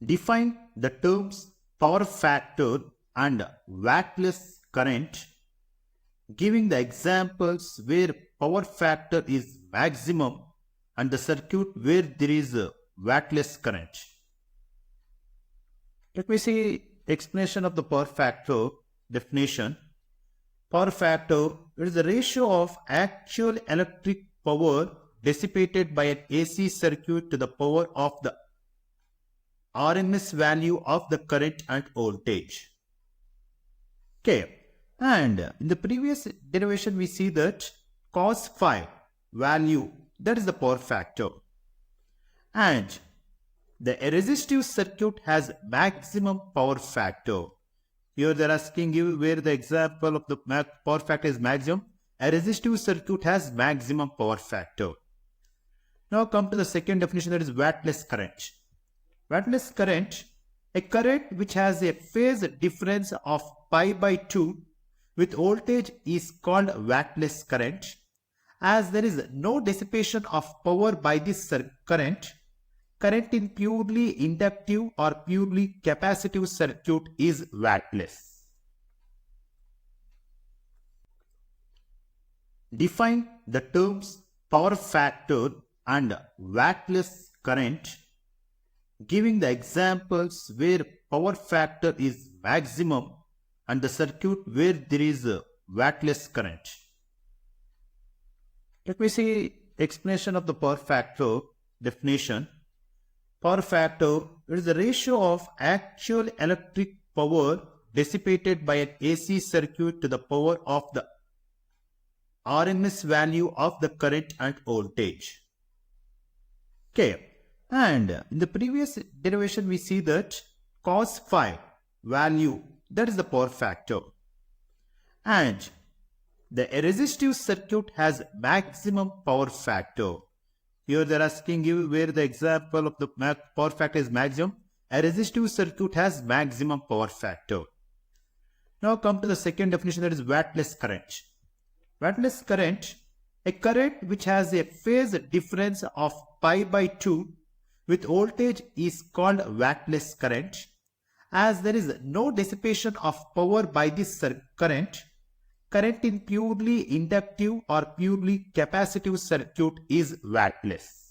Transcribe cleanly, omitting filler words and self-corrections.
Define the terms power factor and wattless current, giving the examples where power factor is maximum and the circuit where there is a wattless current. Let me see explanation of the power factor definition. Power factor is the ratio of actual electric power dissipated by an AC circuit to the power of the RMS value of the current and voltage. Okay, and in the previous derivation we see that cos phi value, that is the power factor, and the resistive circuit has maximum power factor. Here they are asking you where the example of the power factor is maximum. A resistive circuit has maximum power factor. Now come to the second definition, that is wattless current. Wattless current, a current which has a phase difference of pi by 2 with voltage is called wattless current. As there is no dissipation of power by this current in purely inductive or purely capacitive circuit is wattless. Define the terms power factor and wattless current, giving the examples where power factor is maximum and the circuit where there is a wattless current. Let me see explanation of the power factor definition. Power factor is the ratio of actual electric power dissipated by an AC circuit to the power of the RMS value of the current and voltage. Okay, and in the previous derivation we see that cos phi value, that is the power factor, and the resistive circuit has maximum power factor. Here they are asking you where the example of the power factor is maximum. A resistive circuit has maximum power factor. Now come to the second definition, that is wattless current. Wattless current, a current which has a phase difference of pi by 2 with voltage is called wattless current. As there is no dissipation of power by this current in purely inductive or purely capacitive circuit is wattless.